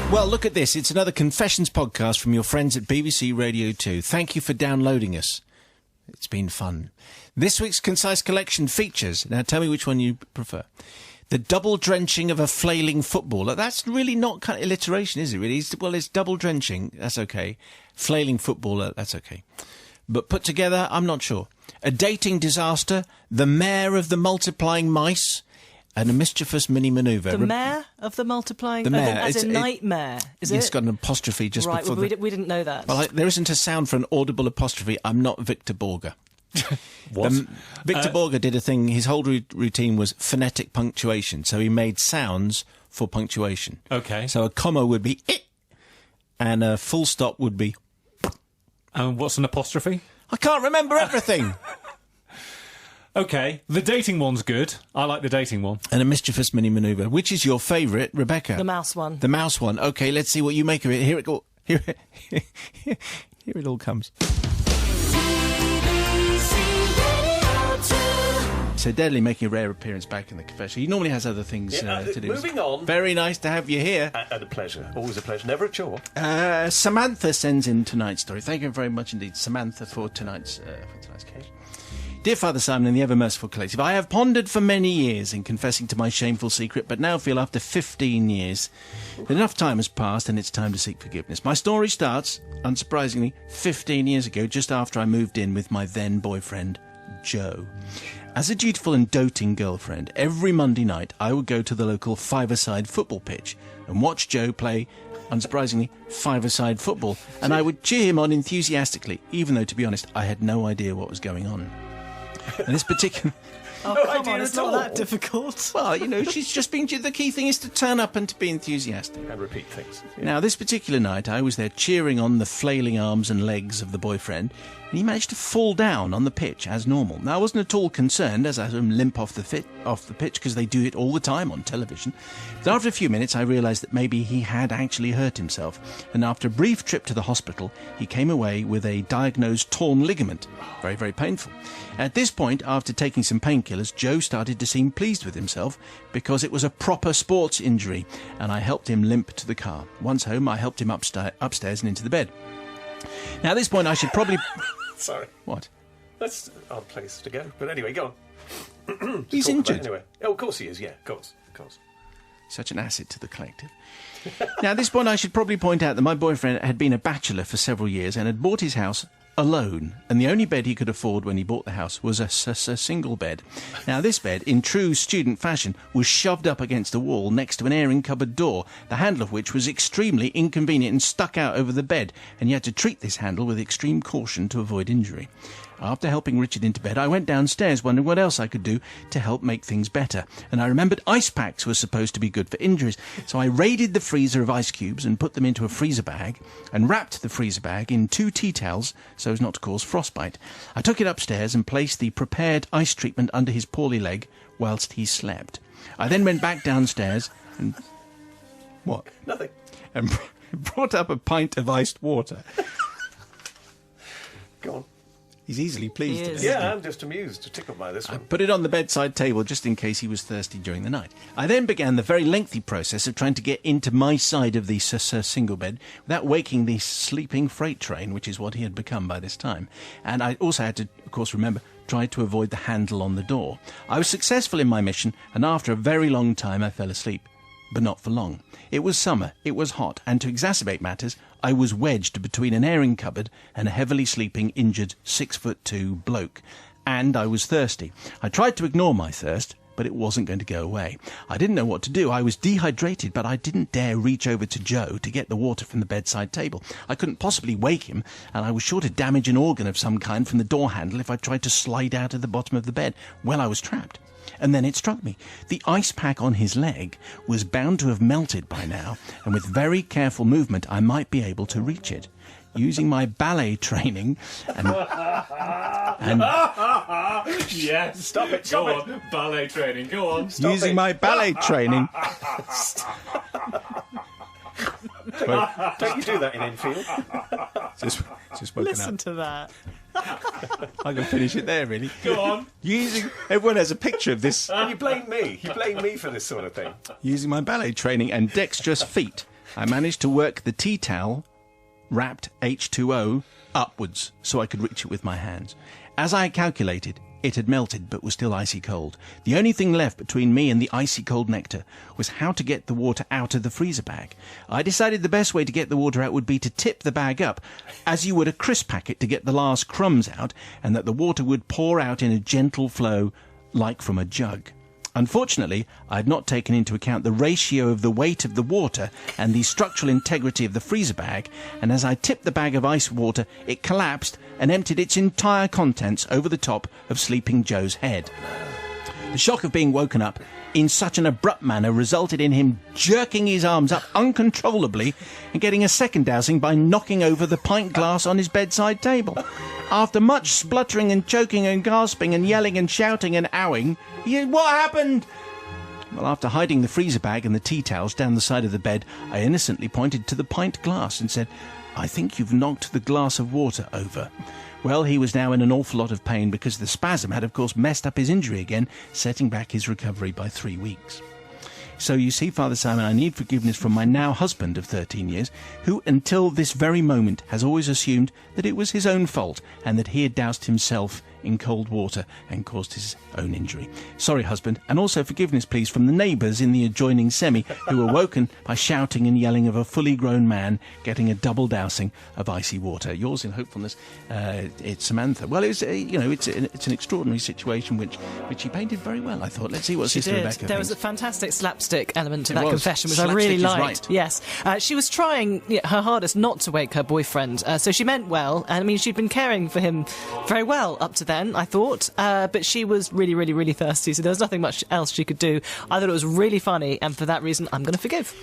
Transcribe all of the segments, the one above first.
Well, look at this. It's another Confessions podcast from your friends at BBC Radio 2. Thank you for downloading us. It's been fun. This week's Concise Collection features... Now, tell me which one you prefer. The double-drenching of a flailing footballer. That's really not kind of alliteration, is it, really? It's double-drenching. That's okay. Flailing footballer. That's okay. But put together, I'm not sure. A dating disaster. The mayor of the multiplying mice... And a mischievous mini manoeuvre. The mayor of the multiplying... The mayor. As in nightmare, is it? It's got an apostrophe just right, before well, we didn't know that. Well, there isn't a sound for an audible apostrophe. I'm not Victor Borger. What? Victor Borger did a thing, his whole routine was phonetic punctuation, so he made sounds for punctuation. Okay. So a comma would be "it," and a full stop would be... And what's an apostrophe? I can't remember everything! Okay, the dating one's good. I like the dating one. And a mischievous mini manoeuvre. Which is your favourite, Rebecca? The mouse one. The mouse one. OK, let's see what you make of it. Here it go. Here it all comes. So Deadly making a rare appearance back in the confession. He normally has other things to do. Moving on. Very nice to have you here. And a pleasure. Always a pleasure. Never a chore. Samantha sends in tonight's story. Thank you very much indeed, Samantha, for tonight's occasion. Dear Father Simon and the ever-merciful collective, I have pondered for many years in confessing to my shameful secret, but now feel after 15 years that enough time has passed and it's time to seek forgiveness. My story starts, unsurprisingly, 15 years ago, just after I moved in with my then boyfriend, Joe. As a dutiful and doting girlfriend, every Monday night I would go to the local five-a-side football pitch and watch Joe play, unsurprisingly, five-a-side football, and I would cheer him on enthusiastically, even though, to be honest, I had no idea what was going on. And this particular... Oh, come on, it's not that difficult. Well, you know, she's just being... The key thing is to turn up and to be enthusiastic. And repeat things. Yeah. Now, this particular night, I was there cheering on the flailing arms and legs of the boyfriend, and he managed to fall down on the pitch as normal. Now, I wasn't at all concerned as I saw him limp off the pitch, because they do it all the time on television. But after a few minutes, I realised that maybe he had actually hurt himself, and after a brief trip to the hospital, he came away with a diagnosed torn ligament. Very, very painful. At this point, after taking some painkillers, Joe started to seem pleased with himself because it was a proper sports injury, and I helped him limp to the car. Once home, I helped him upstairs and into the bed. Now, at this point, I should probably... Sorry. What? That's an odd place to go. But anyway, go on. He's injured. Anyway. Oh, of course he is, yeah. Of course. Such an asset to the collective. Now, at this point, I should probably point out that my boyfriend had been a bachelor for several years and had bought his house alone, and the only bed he could afford when he bought the house was a single bed. Now, this bed, in true student fashion, was shoved up against a wall next to an airing cupboard door, the handle of which was extremely inconvenient and stuck out over the bed, and you had to treat this handle with extreme caution to avoid injury. After helping Richard into bed, I went downstairs wondering what else I could do to help make things better. And I remembered ice packs were supposed to be good for injuries. So I raided the freezer of ice cubes and put them into a freezer bag and wrapped the freezer bag in 2 tea towels so as not to cause frostbite. I took it upstairs and placed the prepared ice treatment under his poorly leg whilst he slept. I then went back downstairs and... What? Nothing. And brought up a pint of iced water. Go on. He's easily pleased today. Yeah, I'm just amused, tickled by this one. I put it on the bedside table just in case he was thirsty during the night. I then began the very lengthy process of trying to get into my side of the single bed without waking the sleeping freight train, which is what he had become by this time. And I also had to, of course, try to avoid the handle on the door. I was successful in my mission, and after a very long time I fell asleep. But not for long. It was summer, it was hot, and to exacerbate matters, I was wedged between an airing cupboard and a heavily sleeping, injured 6'2" bloke. And I was thirsty. I tried to ignore my thirst, but it wasn't going to go away. I didn't know what to do. I was dehydrated, but I didn't dare reach over to Joe to get the water from the bedside table. I couldn't possibly wake him, and I was sure to damage an organ of some kind from the door handle if I tried to slide out of the bottom of the bed. Well, I was trapped. And then it struck me. The ice pack on his leg was bound to have melted by now, and with very careful movement I might be able to reach it. Using my ballet training and yes, stop it. Go on, ballet training. Go on. Using my ballet training. Don't you do that in Enfield? Just woken Listen up. to that. I can finish it there, really. Go on. Everyone has a picture of this. And you blame me. You blame me for this sort of thing. Using my ballet training and dexterous feet, I managed to work the tea towel, wrapped H2O, upwards so I could reach it with my hands. As I had calculated, it had melted but was still icy cold. The only thing left between me and the icy cold nectar was how to get the water out of the freezer bag. I decided the best way to get the water out would be to tip the bag up, as you would a crisp packet to get the last crumbs out, and that the water would pour out in a gentle flow like from a jug. Unfortunately, I had not taken into account the ratio of the weight of the water and the structural integrity of the freezer bag, and as I tipped the bag of ice water, it collapsed and emptied its entire contents over the top of Sleeping Joe's head. The shock of being woken up in such an abrupt manner resulted in him jerking his arms up uncontrollably and getting a second dousing by knocking over the pint glass on his bedside table. After much spluttering and choking and gasping and yelling and shouting and owing, what happened? Well, after hiding the freezer bag and the tea towels down the side of the bed, I innocently pointed to the pint glass and said, "I think you've knocked the glass of water over." Well, he was now in an awful lot of pain because the spasm had, of course, messed up his injury again, setting back his recovery by 3 weeks. So you see, Father Simon, I need forgiveness from my now husband of 13 years, who until this very moment has always assumed that it was his own fault and that he had doused himself in cold water and caused his own injury. Sorry, husband, and also forgiveness, please, from the neighbours in the adjoining semi who were woken by shouting and yelling of a fully grown man getting a double dousing of icy water. Yours in hopefulness, it's Samantha. Well, it's an extraordinary situation which he painted very well, I thought. Let's see what Sister Rebecca thinks. There was a fantastic slapstick element to that was. confession, which I Slapstick really is liked. right. Yes. She was trying her hardest not to wake her boyfriend, so she meant well. And I mean, she'd been caring for him very well up to then, I thought, but she was really, really, really thirsty, so there was nothing much else she could do. I thought it was really funny, and for that reason, I'm going to forgive.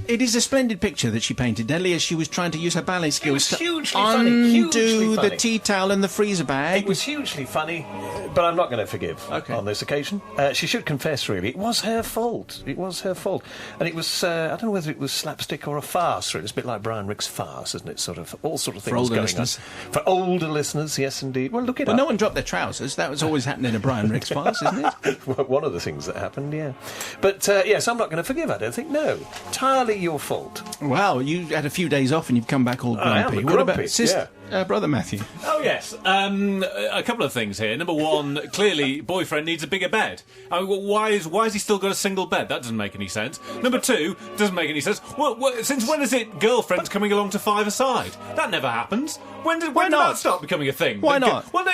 It is a splendid picture that she painted, Nelly, as she was trying to use her ballet skills to hugely funny, hugely undo funny. the tea towel in the freezer bag. It was hugely funny, but I'm not going to forgive on this occasion. She should confess, really. It was her fault. It was her fault. And it was, I don't know whether it was slapstick or a farce. It was a bit like Brian Rick's farce, isn't it? Sort of, all sort of things older going listeners. on. For older listeners, yes, indeed. Well, look it But up. no one dropped their trousers. That was always happening in a Brian Ricks farce, isn't it? One of the things that happened, yeah. But, yes, I'm not going to forgive, I don't think. No. Entirely your fault. Well, you had a few days off and you've come back all grumpy. I am What grumpy, about sister, brother Matthew? Oh, yes. A couple of things here. Number one, clearly, boyfriend needs a bigger bed. I mean, why has he still got a single bed? That doesn't make any sense. Number two, doesn't make any sense. Since when is it girlfriends coming along to five-a-side? That never happens. When did that start becoming a thing? Why not? Well,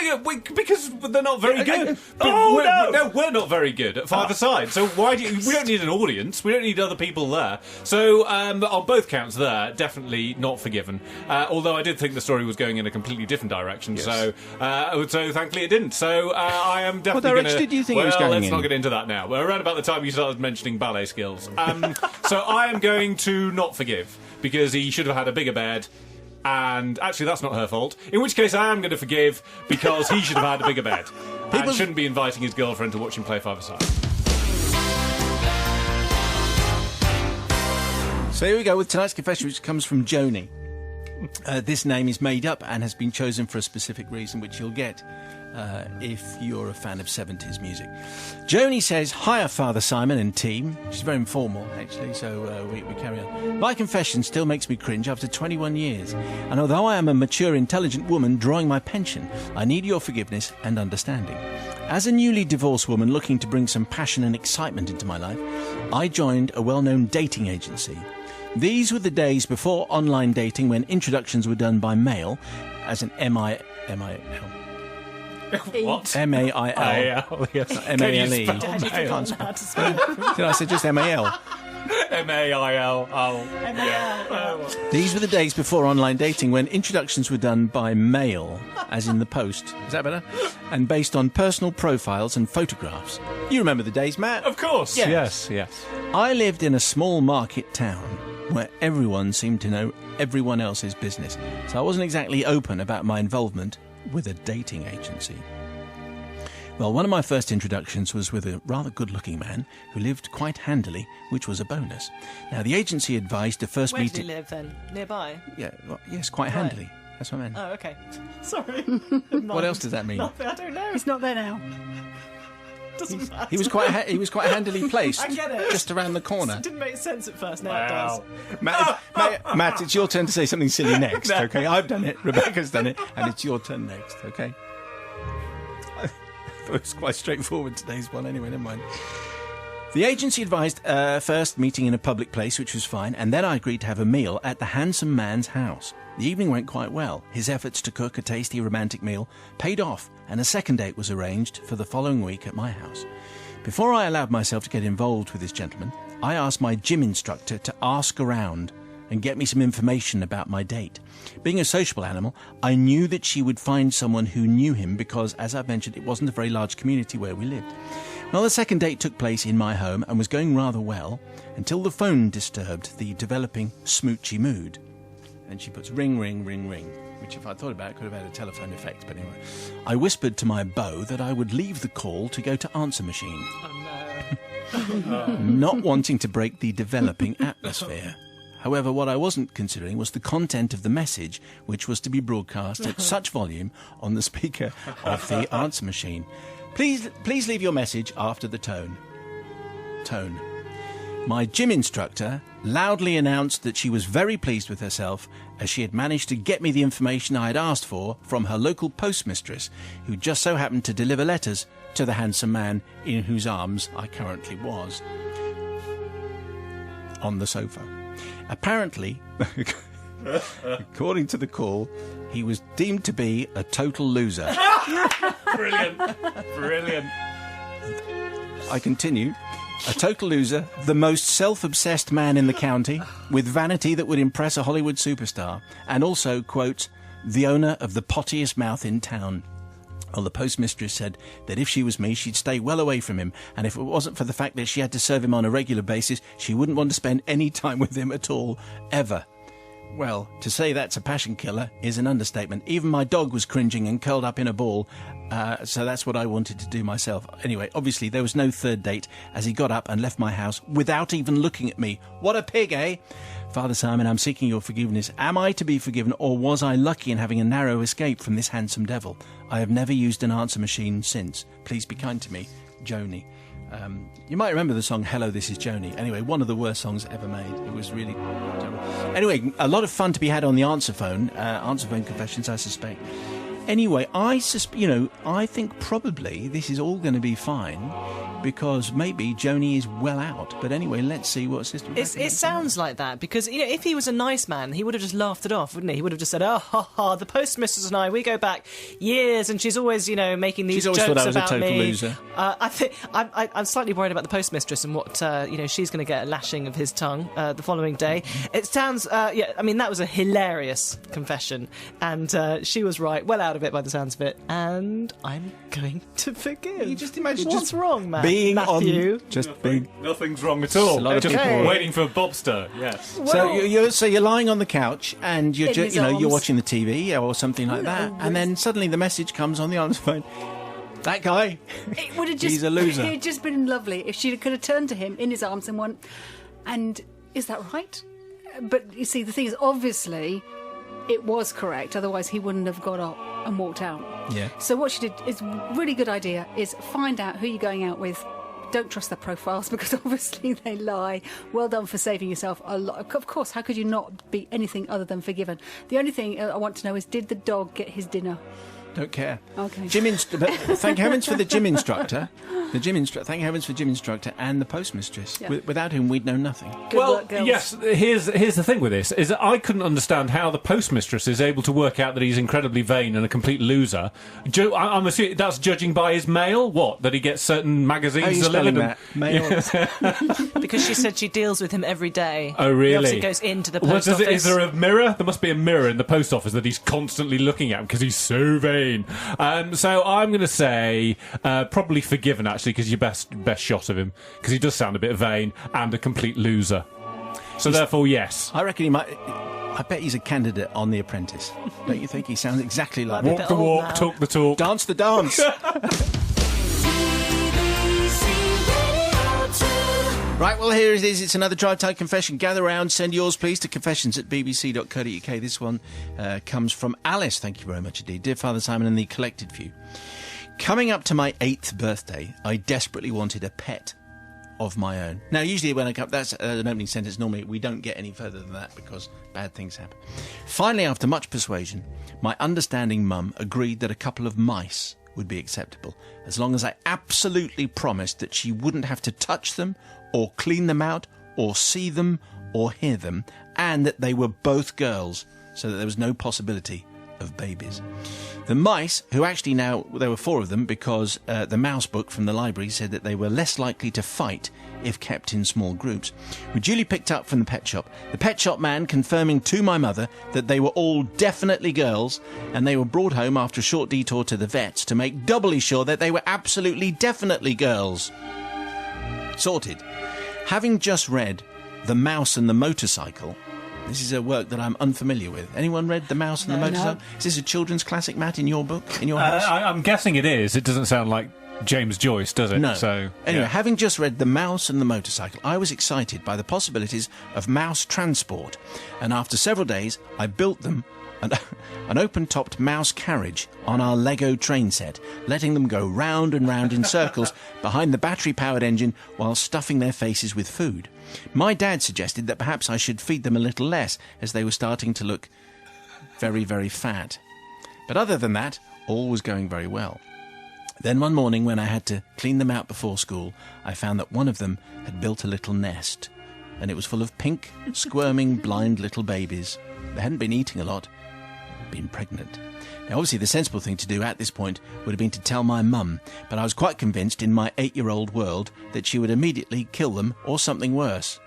because they're not very good. We're not very good at five-a-side. So why we don't need an audience. We don't need other people there. So on both counts there, definitely not forgiven. Although I did think the story was going in a completely different direction. Yes. So thankfully it didn't. So I am definitely What direction did you think it was going let's in? not get into that now. Well, around about the time you started mentioning ballet skills. So I am going to not forgive, because he should have had a bigger bed. And actually, that's not her fault. In which case, I am going to forgive, because he should have had a bigger bed. And shouldn't be inviting his girlfriend to watch him play five-a-side. So here we go with tonight's confession, which comes from Joni. This name is made up and has been chosen for a specific reason, which you'll get if you're a fan of 70s music. Joni says, "Hiya, Father Simon and team." She's very informal, actually, so we carry on. "My confession still makes me cringe after 21 years. And although I am a mature, intelligent woman drawing my pension, I need your forgiveness and understanding. As a newly divorced woman looking to bring some passion and excitement into my life, I joined a well-known dating agency. These were the days before online dating, when introductions were done by mail, as an M-I-L. What? M-A-I-L. Yes. M-A-L-E. Can you spell mail? Did I say just M-A-L? M-A-I-L. These were the days before online dating, when introductions were done by mail, as in the post. Is that better? And based on personal profiles and photographs. You remember the days, Matt? Of course. Yes. Yes. I lived in a small market town where everyone seemed to know everyone else's business, so I wasn't exactly open about my involvement with a dating agency. Well, one of my first introductions was with a rather good-looking man who lived quite handily, which was a bonus. Now, the agency advised to first Where meet... did he live, then? Nearby? Yeah, well, yes, quite handily. That's what I meant. Oh, OK. Sorry. What else does that mean? Nothing, I don't know. He's not there now. Doesn't matter. He was quite handily placed. I get it. Just around the corner. It didn't make sense at first. Now it does. Matt, it's your turn to say something silly next, okay? I've done it, Rebecca's done it, and it's your turn next, okay? I thought it was quite straightforward, today's one. Anyway, never mind. The agency advised first meeting in a public place, which was fine, and then I agreed to have a meal at the handsome man's house. The evening went quite well. His efforts to cook a tasty romantic meal paid off, and a second date was arranged for the following week at my house. Before I allowed myself to get involved with this gentleman, I asked my gym instructor to ask around and get me some information about my date. Being a sociable animal, I knew that she would find someone who knew him because, as I've mentioned, it wasn't a very large community where we lived. Well, the second date took place in my home and was going rather well until the phone disturbed the developing smoochy mood. And she puts ring, ring, ring, ring, which if I thought about it could have had a telephone effect, but anyway. I whispered to my beau that I would leave the call to go to answer machine. Oh, no. Not wanting to break the developing atmosphere. However, what I wasn't considering was the content of the message, which was to be broadcast at such volume on the speaker of the answer machine. Please leave your message after the tone. Tone. My gym instructor loudly announced that she was very pleased with herself as she had managed to get me the information I had asked for from her local postmistress, who just so happened to deliver letters to the handsome man in whose arms I currently was. On the sofa. Apparently, according to the call, he was deemed to be a total loser. Brilliant. Brilliant. I continue. A total loser, the most self-obsessed man in the county, with vanity that would impress a Hollywood superstar, and also, quote, the owner of the pottiest mouth in town. Well, the postmistress said that if she was me, she'd stay well away from him, and if it wasn't for the fact that she had to serve him on a regular basis, she wouldn't want to spend any time with him at all, ever. Well, to say that's a passion killer is an understatement. Even my dog was cringing and curled up in a ball, so that's what I wanted to do myself. Anyway, obviously there was no third date, as he got up and left my house without even looking at me. What a pig, eh? Father Simon, I'm seeking your forgiveness. Am I to be forgiven, or was I lucky in having a narrow escape from this handsome devil? I have never used an answer machine since. Please be kind to me, Joni. You might remember the song Hello, This Is Joni. Anyway, one of the worst songs ever made. It was really terrible. Anyway, a lot of fun to be had on the answer phone confessions, I suspect. Anyway, I think probably this is all going to be fine because maybe Joni is well out. But anyway, let's see what Sister Rebecca It sounds like that because, if he was a nice man, he would have just laughed it off, wouldn't he? He would have just said, oh, ha, ha, the postmistress and I, we go back years and she's always, making these jokes about me. She's always thought I was a total loser. I think I'm slightly worried about the postmistress and what, she's going to get a lashing of his tongue the following day. It sounds, that was a hilarious confession and she was right, well out of it by the sounds of it, and I'm going to forgive. You just imagine what's wrong, man? Being Matthew? Nothing's wrong at all. A lot of just people waiting for Bobster. Yes. Well, so you're lying on the couch and you're you're watching the TV or something like that, No, and then suddenly the message comes on the answer phone. That guy, It would have just, he's a loser. It had just been lovely if she could have turned to him in his arms and went, and is that right? But you see, the thing is, obviously, it was correct. Otherwise, he wouldn't have got up and walked out. Yeah. So what she did is a really good idea, is find out who you're going out with. Don't trust their profiles because obviously they lie. Well done for saving yourself a lot. Of course, how could you not be anything other than forgiven? The only thing I want to know is, did the dog get his dinner? Don't care. Okay. But thank heavens for the gym instructor. Thank heavens for gym instructor and the postmistress. Yeah. Without whom, we'd know nothing. Good work, girls. Yes, here's the thing with this, is that I couldn't understand how the postmistress is able to work out that he's incredibly vain and a complete loser. I'm assuming that's judging by his mail, that he gets certain magazines How are you delivered. spelling that? Mail. because she said she deals with him every day. Oh, really? He obviously goes into the post office. Is there a mirror? There must be a mirror in the post office that he's constantly looking at because he's so vain. So I'm going to say probably forgiven, actually, because your best shot of him, because he does sound a bit vain and a complete loser. So therefore, yes. I reckon he might. I bet he's a candidate on The Apprentice. Don't you think? He sounds exactly like Might be that. a bit Walk the old walk, now. talk the talk. Dance the dance. Right, well, here it is. It's another Drive Time confession. Gather round, send yours, please, to confessions@bbc.co.uk. This one comes from Alice. Thank you very much indeed. Dear Father Simon and the collected few. Coming up to my 8th birthday, I desperately wanted a pet of my own. Now, usually when I come, that's an opening sentence. Normally, we don't get any further than that because bad things happen. Finally, after much persuasion, my understanding mum agreed that a couple of mice would be acceptable, as long as I absolutely promised that she wouldn't have to touch them or clean them out or see them or hear them, and that they were both girls, so that there was no possibility of babies. The mice, who actually now, there were 4 of them because the mouse book from the library said that they were less likely to fight if kept in small groups, were duly picked up from the pet shop. The pet shop man confirming to my mother that they were all definitely girls, and they were brought home after a short detour to the vets to make doubly sure that they were absolutely definitely girls. Sorted. Having just read The Mouse and the Motorcycle, this is a work that I'm unfamiliar with. Anyone read The Mouse and the Motorcycle? No. Is this a children's classic, Matt, in your book, in your house? I'm guessing it is. It doesn't sound like James Joyce, does it? No. So, anyway, yeah. Having just read The Mouse and the Motorcycle, I was excited by the possibilities of mouse transport, and after several days, I built them an open-topped mouse carriage on our Lego train set, letting them go round and round in circles behind the battery-powered engine while stuffing their faces with food. My dad suggested that perhaps I should feed them a little less, as they were starting to look very, very fat. But other than that, all was going very well. Then one morning, when I had to clean them out before school, I found that one of them had built a little nest, and it was full of pink, squirming, blind little babies. They hadn't been eating a lot, been pregnant. Now, obviously, the sensible thing to do at this point would have been to tell my mum, but I was quite convinced in my 8-year-old world that she would immediately kill them or something worse.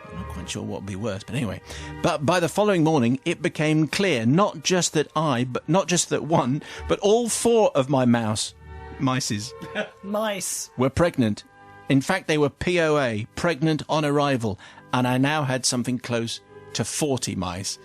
I'm not quite sure what would be worse, but anyway. But by the following morning, it became clear not just that one, but all 4 of my mice were pregnant. In fact, they were POA, pregnant on arrival, and I now had something close to 40 mice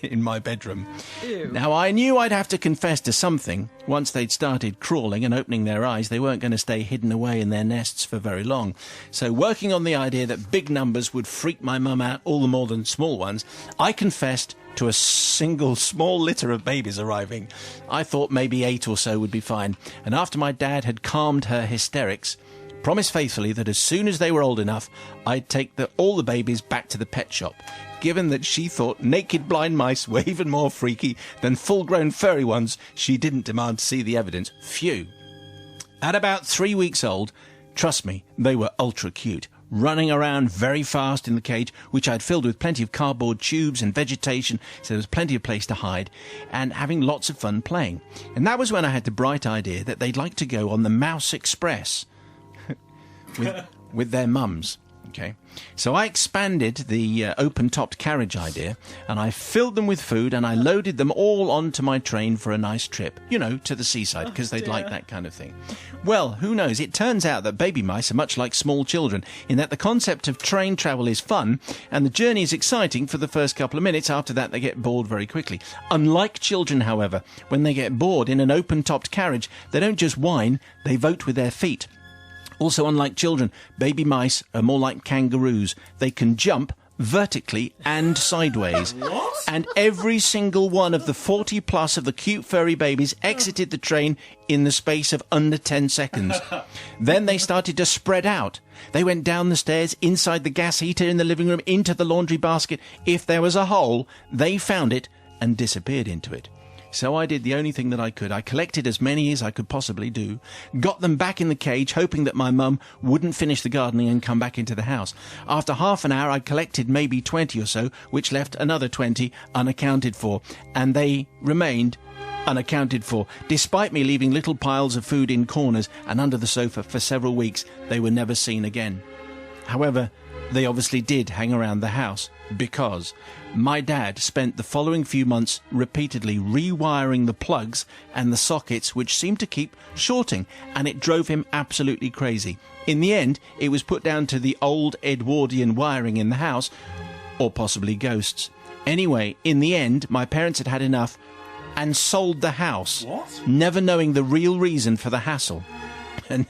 in my bedroom. Ew. Now, I knew I'd have to confess to something. Once they'd started crawling and opening their eyes, they weren't going to stay hidden away in their nests for very long. So, working on the idea that big numbers would freak my mum out all the more than small ones, I confessed to a single small litter of babies arriving. I thought maybe 8 or so would be fine, and after my dad had calmed her hysterics, promised faithfully that as soon as they were old enough, I'd take all the babies back to the pet shop. Given that she thought naked blind mice were even more freaky than full-grown furry ones, she didn't demand to see the evidence. Phew. At about 3 weeks old, trust me, they were ultra cute, running around very fast in the cage, which I'd filled with plenty of cardboard tubes and vegetation, so there was plenty of place to hide, and having lots of fun playing. And that was when I had the bright idea that they'd like to go on the Mouse Express with their mums. Okay, so I expanded the open-topped carriage idea, and I filled them with food, and I loaded them all onto my train for a nice trip, to the seaside, because they'd like that kind of thing. Well, who knows? It turns out that baby mice are much like small children, in that the concept of train travel is fun, and the journey is exciting for the first couple of minutes. After that, they get bored very quickly. Unlike children, however, when they get bored in an open-topped carriage, they don't just whine, they vote with their feet. Also, unlike children, baby mice are more like kangaroos. They can jump vertically and sideways. What? And every single one of the 40 plus of the cute furry babies exited the train in the space of under 10 seconds. Then they started to spread out. They went down the stairs, inside the gas heater in the living room, into the laundry basket. If there was a hole, they found it and disappeared into it. So I did the only thing that I could. I collected as many as I could possibly do, got them back in the cage, hoping that my mum wouldn't finish the gardening and come back into the house. After half an hour, I collected maybe 20 or so, which left another 20 unaccounted for, and they remained unaccounted for. Despite me leaving little piles of food in corners and under the sofa for several weeks, they were never seen again. However, they obviously did hang around the house, because my dad spent the following few months repeatedly rewiring the plugs and the sockets, which seemed to keep shorting, and it drove him absolutely crazy. In the end, it was put down to the old Edwardian wiring in the house, or possibly ghosts. Anyway, in the end, my parents had had enough and sold the house, What? never knowing the real reason for the hassle. and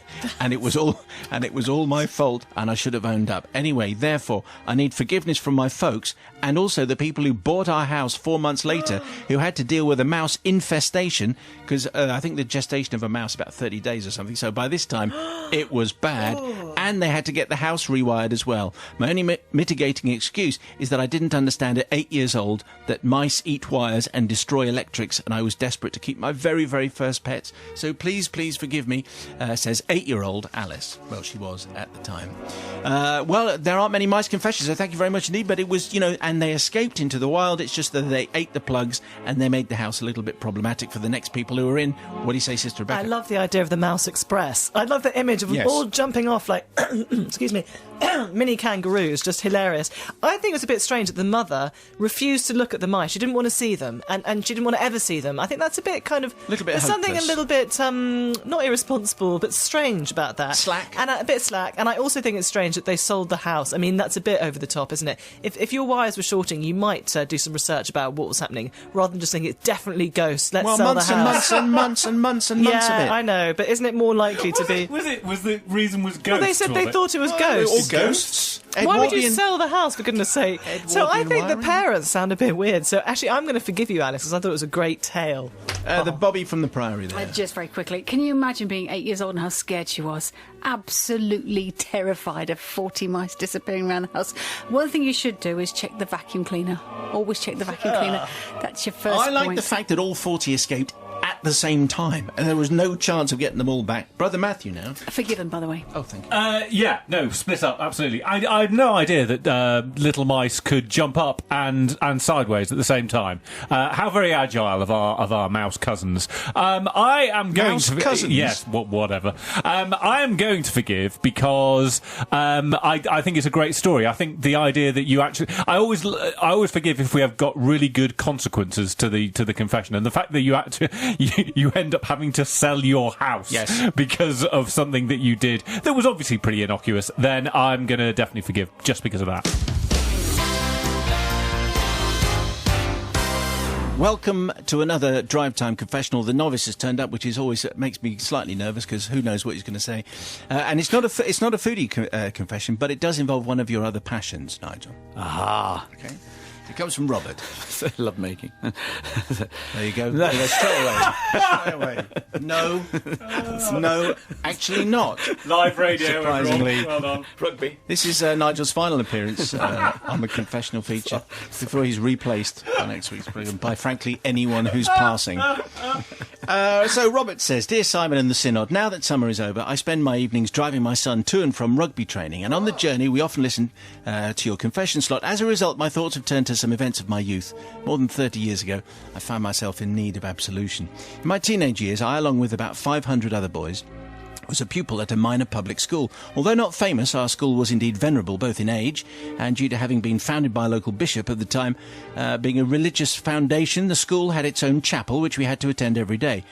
it was all my fault, and I should have owned up. Anyway, therefore, I need forgiveness from my folks, and also the people who bought our house 4 months later, who had to deal with a mouse infestation, because I think the gestation of a mouse is about 30 days or something, so by this time it was bad, and they had to get the house rewired as well. My only mitigating excuse is that I didn't understand at 8 years old that mice eat wires and destroy electrics, and I was desperate to keep my very, very first pets, so please forgive me, says 8-year-old Alice. Well, she was at the time. Well, there aren't many mice confessions, so thank you very much indeed, but it was, and they escaped into the wild. It's just that they ate the plugs and they made the house a little bit problematic for the next people who were in. What do you say, Sister Rebecca? I love the idea of the Mouse Express. I love the image of them all jumping off like, excuse me, mini kangaroos, just hilarious. I think it was a bit strange that the mother refused to look at the mice. She didn't want to see them, and she didn't want to ever see them. I think that's a bit kind of... Little bit there's something a hopeless. little bit, not irresponsible, but strange about that. Slack. And a bit slack. And I also think it's strange that they sold the house. I mean, that's a bit over the top, isn't it? If your wires were shorting, you might do some research about what was happening, rather than just saying it's definitely ghosts. Let's sell the house. months and months of it. Yeah, I know, but isn't it more likely to be... Was the reason was ghosts? Well, they said they thought it was ghosts. All ghosts. Why would you sell the house, for goodness sake? So I think the wiring. parents sound a bit weird. So actually, I'm going to forgive you, Alex, because I thought it was a great tale. The Bobby from the Priory there. Just very quickly, can you imagine being 8 years old and how scared she was? Absolutely terrified of 40 mice disappearing around the house. One thing you should do is check the vacuum cleaner. Always check the vacuum cleaner. That's your first I like point. the fact that all 40 escaped at the same time, and there was no chance of getting them all back. Brother Matthew now. Forgiven, by the way. Oh, thank you. Yeah, no, split up, absolutely. I had no idea that little mice could jump up and sideways at the same time. How very agile of our mouse cousins. I am going Mouse to... cousins? Yes, whatever. I am going to forgive because I think it's a great story. I think the idea that you actually... I always forgive if we have got really good consequences to the confession, and the fact that you actually... You end up having to sell your house because of something that you did that was obviously pretty innocuous, then I'm going to definitely forgive just because of that. Welcome to another Drive Time confessional. The novice has turned up, which is always makes me slightly nervous because who knows what he's going to say. And it's not a foodie confession, but it does involve one of your other passions, Nigel. Aha. Okay. It comes from Robert. Love making. There you go. There you go. Straight away. No. No, actually not. Live radio, Surprisingly. everyone. Well done. Rugby. This is Nigel's final appearance on the confessional feature before he's replaced by next week's programme by, frankly, anyone who's passing. So Robert says, Dear Simon and the Synod, now that summer is over, I spend my evenings driving my son to and from rugby training, and on the journey we often listen to your confession slot. As a result, my thoughts have turned to some events of my youth. More than 30 years ago, I found myself in need of absolution. In my teenage years, I, along with about 500 other boys, was a pupil at a minor public school. Although not famous, our school was indeed venerable, both in age and due to having been founded by a local bishop at the time. Being a religious foundation, the school had its own chapel, which we had to attend every day.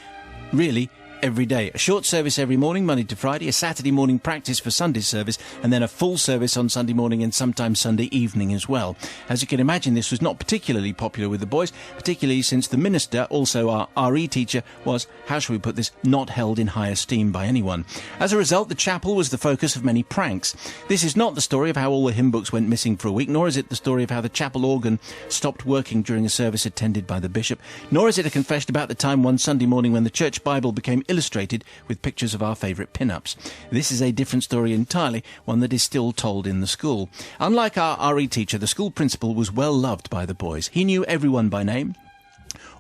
Really, every day. A short service every morning, Monday to Friday, a Saturday morning practice for Sunday service, and then a full service on Sunday morning and sometimes Sunday evening as well. As you can imagine, this was not particularly popular with the boys, particularly since the minister, also our RE teacher, was, how shall we put this, not held in high esteem by anyone. As a result, the chapel was the focus of many pranks. This is not the story of how all the hymn books went missing for a week, nor is it the story of how the chapel organ stopped working during a service attended by the bishop, nor is it a confession about the time one Sunday morning when the church Bible became illustrated with pictures of our favourite pin-ups. This is a different story entirely, one that is still told in the school. Unlike our RE teacher, the school principal was well loved by the boys. He knew everyone by name,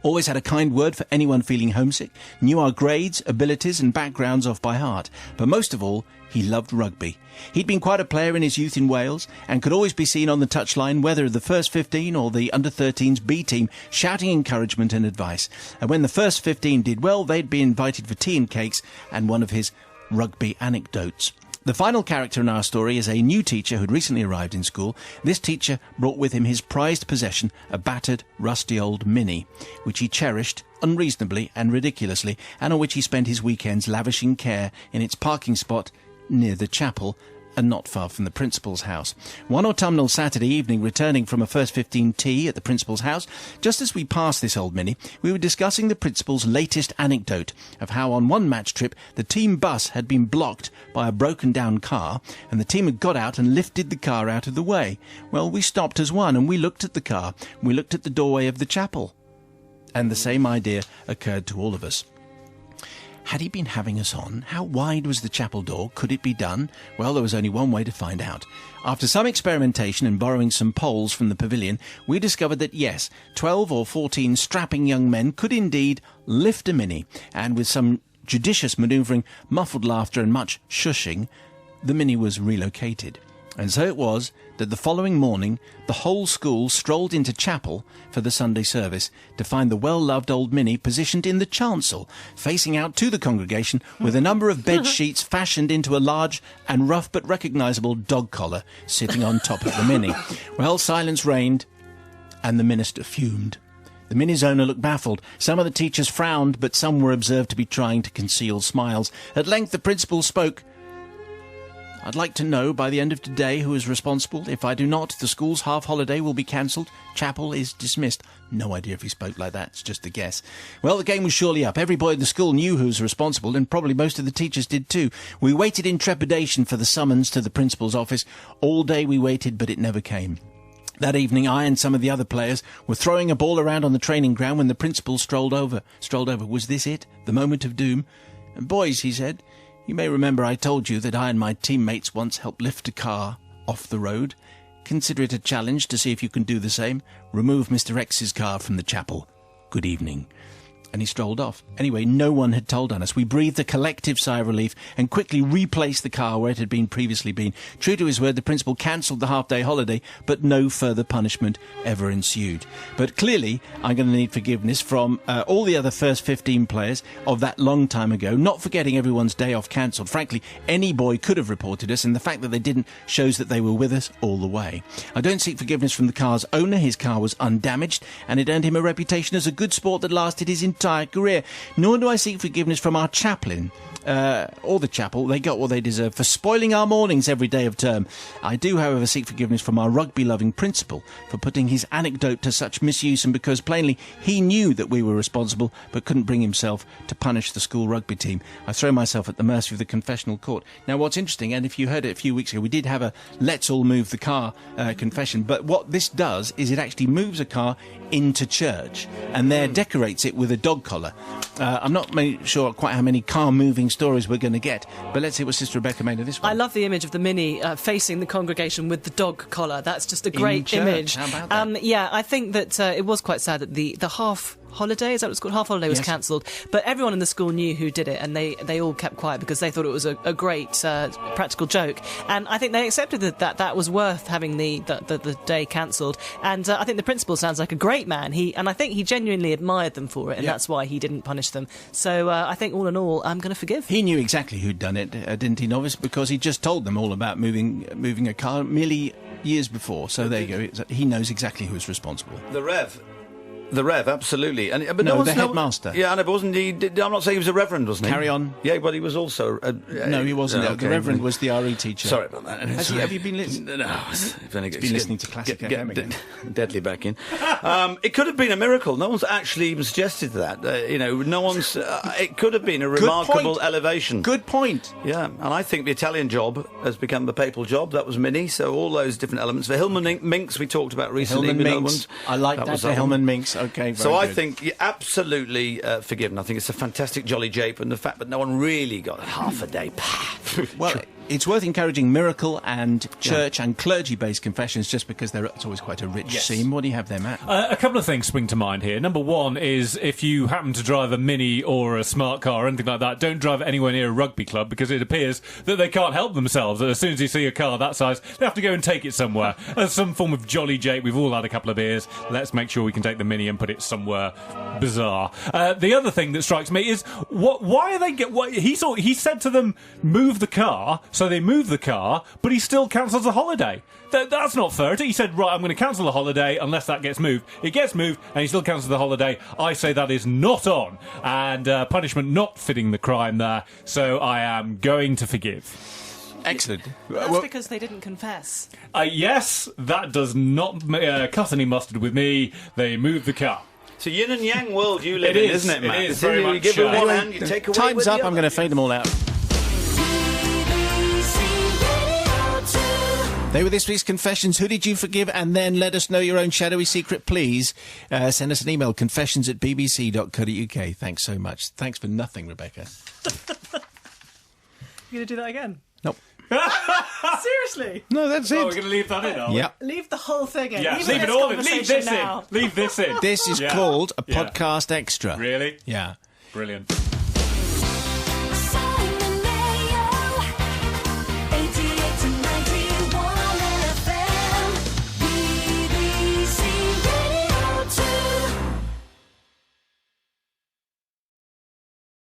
always had a kind word for anyone feeling homesick, knew our grades, abilities and backgrounds off by heart. But most of all, he loved rugby. He'd been quite a player in his youth in Wales and could always be seen on the touchline, whether the first 15 or the under-13s B team, shouting encouragement and advice. And when the first 15 did well, they'd be invited for tea and cakes and one of his rugby anecdotes. The final character in our story is a new teacher who'd recently arrived in school. This teacher brought with him his prized possession, a battered, rusty old Mini, which he cherished unreasonably and ridiculously, and on which he spent his weekends lavishing care in its parking spot near the chapel and not far from the principal's house. One autumnal Saturday evening, returning from a first 15 tea at the principal's house, just as we passed this old Minnie, we were discussing the principal's latest anecdote of how on one match trip the team bus had been blocked by a broken-down car, and the team had got out and lifted the car out of the way. Well, we stopped as one, and we looked at the car. We looked at the doorway of the chapel. And the same idea occurred to all of us. Had he been having us on? How wide was the chapel door? Could it be done? Well, there was only one way to find out. After some experimentation and borrowing some poles from the pavilion, we discovered that yes, 12 or 14 strapping young men could indeed lift a Minnie, and with some judicious manoeuvring, muffled laughter and much shushing, the Minnie was relocated. And so it was that the following morning the whole school strolled into chapel for the Sunday service to find the well-loved old Minnie positioned in the chancel, facing out to the congregation with a number of bed sheets fashioned into a large and rough but recognisable dog collar sitting on top of the Minnie. Well, silence reigned, and the minister fumed. The Minnie's owner looked baffled. Some of the teachers frowned, but some were observed to be trying to conceal smiles. At length the principal spoke. I'd like to know by the end of today who is responsible. If I do not, the school's half-holiday will be cancelled. Chapel is dismissed. No idea if he spoke like that. It's just a guess. Well, the game was surely up. Every boy in the school knew who was responsible, and probably most of the teachers did too. We waited in trepidation for the summons to the principal's office. All day we waited, but it never came. That evening, I and some of the other players were throwing a ball around on the training ground when the principal strolled over. Was this it? The moment of doom? Boys, he said, you may remember I told you that I and my teammates once helped lift a car off the road. Consider it a challenge to see if you can do the same. Remove Mr. X's car from the chapel. Good evening. And he strolled off. Anyway, no one had told on us. We breathed a collective sigh of relief and quickly replaced the car where it had been previously been. True to his word, the principal cancelled the half-day holiday, but no further punishment ever ensued. But clearly, I'm going to need forgiveness from all the other first 15 players of that long time ago, not forgetting everyone's day off cancelled. Frankly, any boy could have reported us, and the fact that they didn't shows that they were with us all the way. I don't seek forgiveness from the car's owner. His car was undamaged, and it earned him a reputation as a good sport that lasted his entire career. Nor do I seek forgiveness from our chaplain or the chapel. They got what they deserve for spoiling our mornings every day of term. I do, however, seek forgiveness from our rugby-loving principal for putting his anecdote to such misuse, and because plainly he knew that we were responsible but couldn't bring himself to punish the school rugby team. I throw myself at the mercy of the confessional court. Now, what's interesting, and if you heard it a few weeks ago, we did have a let's all move the car confession, but what this does is it actually moves a car into church and there decorates it with a dog collar. I'm not sure quite how many car moving stories we're going to get, but let's see what Sister Rebecca made of this one. I love the image of the Minnie facing the congregation with the dog collar. That's just a great image. How about that? Yeah, I think that it was quite sad that the half holiday, is that what it's called? Half holiday was cancelled, but everyone in the school knew who did it, and they all kept quiet because they thought it was a great practical joke, and I think they accepted that was worth having the day cancelled. And I think the principal sounds like a great man. I think he genuinely admired them for it, and that's why he didn't punish them. So I think all in all, I'm going to forgive. He knew exactly who'd done it, didn't he, Novice? Because he just told them all about moving a car merely years before. So there you go. He knows exactly who's responsible. The Rev, absolutely. But the headmaster. Yeah, but wasn't he? I'm not saying he was a reverend, wasn't he? Carry on. Yeah, but he was also. No, he wasn't. Okay. The reverend was the RE teacher. Sorry about that. Have you been listening? No, I've been listening to classic FM again. Deadly back in. It could have been a miracle. No one's actually even suggested that. No one's. It could have been a remarkable elevation. Good point. Yeah, and I think the Italian job has become the papal job. That was Minnie. So all those different elements. The Hillman Minx we talked about recently. Hillman Minx. I like that. The Hillman Minx. Okay. So I think you're absolutely forgiven. I think it's a fantastic jolly jape, and the fact that no one really got half a day. Well, it's worth encouraging miracle and church and clergy-based confessions just because it's always quite a rich scene. What do you have there, Matt? A couple of things spring to mind here. Number one is if you happen to drive a Mini or a smart car or anything like that, don't drive it anywhere near a rugby club because it appears that they can't help themselves. As soon as you see a car that size, they have to go and take it somewhere. As some form of jolly jape. We've all had a couple of beers. Let's make sure we can take the Mini and put it somewhere bizarre. The other thing that strikes me is why are they he said to them, move the car. So they move the car, but he still cancels the holiday. That's not fair. He said, right, I'm going to cancel the holiday unless that gets moved. It gets moved, and he still cancels the holiday. I say that is not on, and punishment not fitting the crime there, so I am going to forgive. Excellent. That's because they didn't confess. Yes, that does not cut any mustard with me. They moved the car. It's a yin and yang world you live It in, is, isn't it, Matt? it is very You much, give with one anyway, hand, you take away Time's with the up. I'm other. going to fade them all out. They were this week's confessions. Who did you forgive? And then let us know your own shadowy secret, please. Send us an email, confessions@bbc.co.uk. Thanks so much. Thanks for nothing, Rebecca. You going to do that again? Nope. Seriously? No, that's Oh, it. we're going to leave that in, are we? Yep. Leave the whole thing in. Yeah, Even leave it this all in. Leave conversation this now. in. Leave this in. This is Yeah. called a Yeah. podcast extra. Really? Yeah. Brilliant.